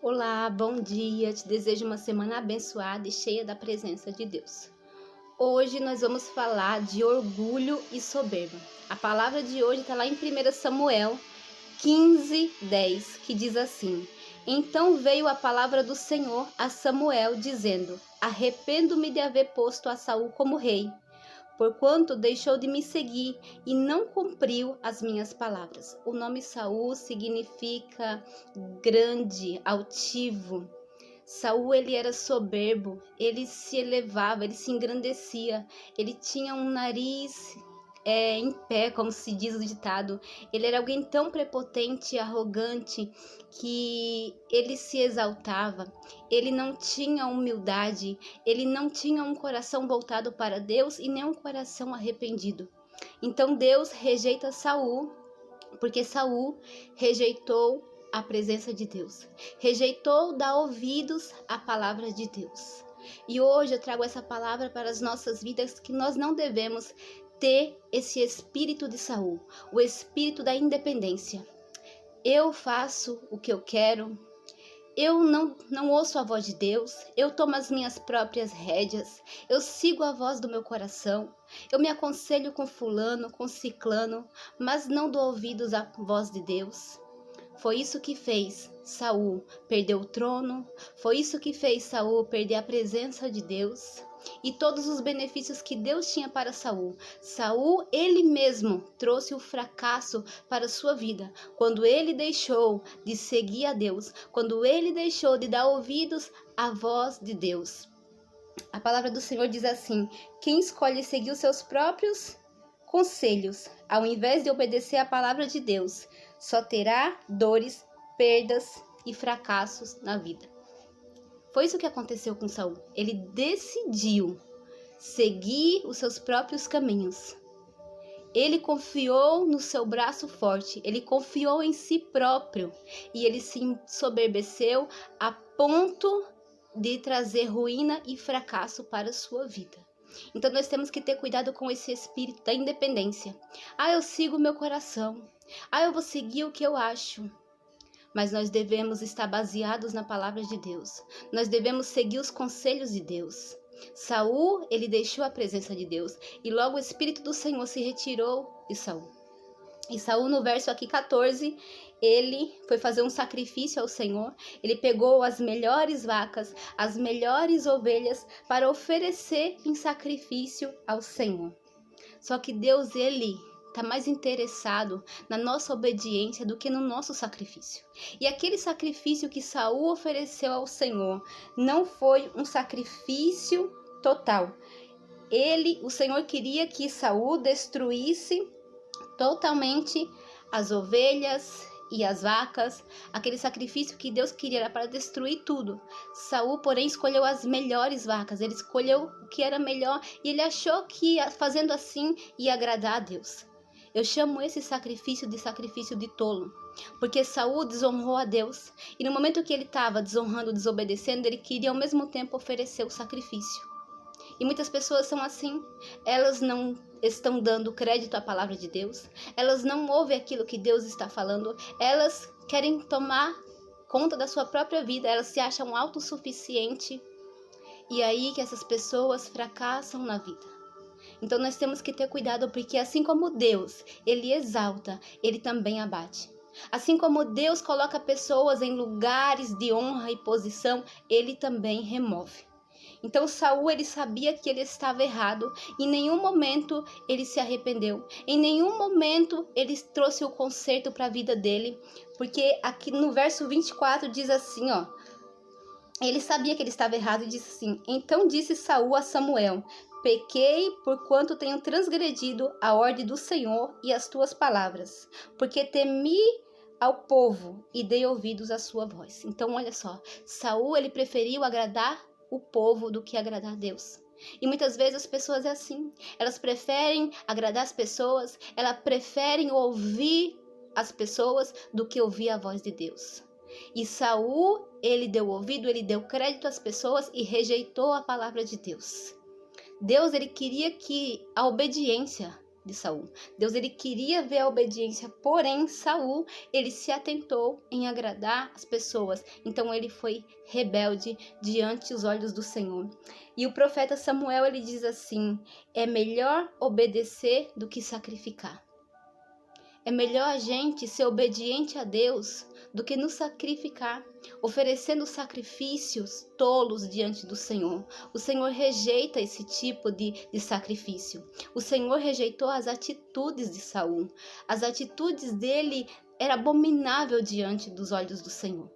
Olá, bom dia. Te desejo uma semana abençoada e cheia da presença de Deus. Hoje nós vamos falar de orgulho e soberba. A palavra de hoje está lá em 1 Samuel 15:10, que diz assim: Então veio a palavra do Senhor a Samuel, dizendo: Arrependo-me de haver posto a Saul como rei, porquanto deixou de me seguir e não cumpriu as minhas palavras. O nome Saul significa grande, altivo. Saul, ele era soberbo, ele se elevava, ele se engrandecia, ele tinha um nariz em pé, como se diz o ditado. Ele era alguém tão prepotente e arrogante que ele se exaltava, ele não tinha humildade, ele não tinha um coração voltado para Deus e nem um coração arrependido. Então Deus rejeita Saul, porque Saul rejeitou a presença de Deus, rejeitou dar ouvidos à palavra de Deus. E hoje eu trago essa palavra para as nossas vidas, que nós não devemos ter esse espírito de Saul, o espírito da independência. Eu faço o que eu quero, eu não ouço a voz de Deus, eu tomo as minhas próprias rédeas, eu sigo a voz do meu coração, eu me aconselho com fulano, com ciclano, mas não dou ouvidos à voz de Deus. Foi isso que fez Saul perder o trono, foi isso que fez Saul perder a presença de Deus e todos os benefícios que Deus tinha para Saul. Saul, ele mesmo trouxe o fracasso para a sua vida, quando ele deixou de seguir a Deus, quando ele deixou de dar ouvidos à voz de Deus. A palavra do Senhor diz assim: quem escolhe seguir os seus próprios conselhos, ao invés de obedecer à palavra de Deus, só terá dores, perdas e fracassos na vida. Foi isso que aconteceu com Saul. Ele decidiu seguir os seus próprios caminhos. Ele confiou no seu braço forte, ele confiou em si próprio e ele se ensoberbeceu a ponto de trazer ruína e fracasso para a sua vida. Então nós temos que ter cuidado com esse espírito da independência. Eu sigo o meu coração. Eu vou seguir o que eu acho. Mas nós devemos estar baseados na palavra de Deus. Nós devemos seguir os conselhos de Deus. Saul, ele deixou a presença de Deus e logo o Espírito do Senhor se retirou de Saul. E Saul, no verso aqui 14, ele foi fazer um sacrifício ao Senhor. Ele pegou as melhores vacas, as melhores ovelhas para oferecer em sacrifício ao Senhor. Só que Deus, ele está mais interessado na nossa obediência do que no nosso sacrifício. E aquele sacrifício que Saul ofereceu ao Senhor não foi um sacrifício total. O Senhor queria que Saul destruísse totalmente as ovelhas e as vacas. Aquele sacrifício que Deus queria era para destruir tudo. Saul, porém, escolheu as melhores vacas. Ele escolheu o que era melhor e ele achou que fazendo assim ia agradar a Deus. Eu chamo esse sacrifício de tolo, porque Saul desonrou a Deus e no momento que ele estava desonrando, desobedecendo, ele queria ao mesmo tempo oferecer o sacrifício. E muitas pessoas são assim, elas não estão dando crédito à palavra de Deus, elas não ouvem aquilo que Deus está falando, elas querem tomar conta da sua própria vida, elas se acham autossuficientes e aí que essas pessoas fracassam na vida. Então nós temos que ter cuidado, porque assim como Deus, ele exalta, ele também abate. Assim como Deus coloca pessoas em lugares de honra e posição, ele também remove. Então Saul, ele sabia que ele estava errado, em nenhum momento ele se arrependeu, em nenhum momento ele trouxe o conserto para a vida dele, porque aqui no verso 24 diz assim, ele sabia que ele estava errado e disse assim: então disse Saul a Samuel: pequei porquanto tenho transgredido a ordem do Senhor e as tuas palavras, porque temi ao povo e dei ouvidos à sua voz. Então olha só, Saul, ele preferiu agradar o povo do que agradar a Deus. E muitas vezes as pessoas é assim, elas preferem agradar as pessoas, elas preferem ouvir as pessoas do que ouvir a voz de Deus. E Saul, ele deu ouvido, ele deu crédito às pessoas e rejeitou a palavra de Deus. Deus, ele queria que a obediência, de Saul. Deus ele queria ver a obediência, porém Saul ele se atentou em agradar as pessoas. Então ele foi rebelde diante dos olhos do Senhor. E o profeta Samuel ele diz assim: é melhor obedecer do que sacrificar. É melhor a gente ser obediente a Deus do que nos sacrificar, oferecendo sacrifícios tolos diante do Senhor. O Senhor rejeita esse tipo de sacrifício. O Senhor rejeitou as atitudes de Saul. As atitudes dele eram abomináveis diante dos olhos do Senhor.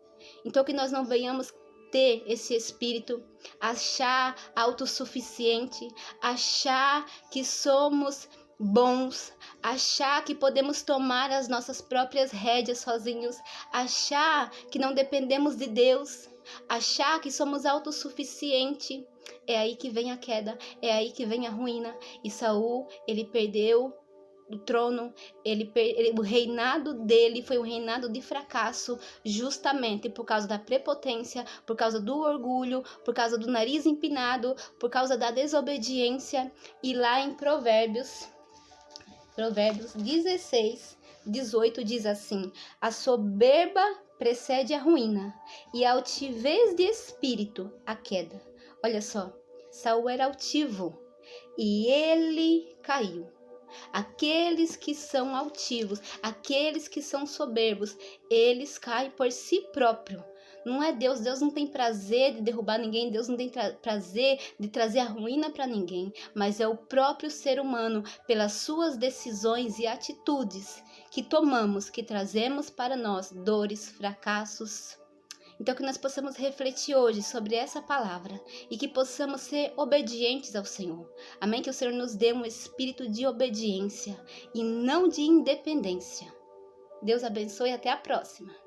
Então que nós não venhamos ter esse espírito, achar autossuficiente, achar que somos bons, achar que podemos tomar as nossas próprias rédeas sozinhos, achar que não dependemos de Deus, achar que somos autossuficientes. É aí que vem a queda, é aí que vem a ruína. E Saul, ele perdeu o trono, o reinado dele foi um reinado de fracasso, justamente por causa da prepotência, por causa do orgulho, por causa do nariz empinado, por causa da desobediência. E lá em Provérbios 16, 18 diz assim: a soberba precede a ruína e a altivez de espírito a queda. Olha só, Saul era altivo e ele caiu. Aqueles que são altivos, aqueles que são soberbos, eles caem por si próprio. Não é Deus, Deus não tem prazer de derrubar ninguém, Deus não tem prazer de trazer a ruína para ninguém, mas é o próprio ser humano, pelas suas decisões e atitudes que tomamos, que trazemos para nós dores, fracassos. Então que nós possamos refletir hoje sobre essa palavra e que possamos ser obedientes ao Senhor. Amém? Que o Senhor nos dê um espírito de obediência e não de independência. Deus abençoe e até a próxima.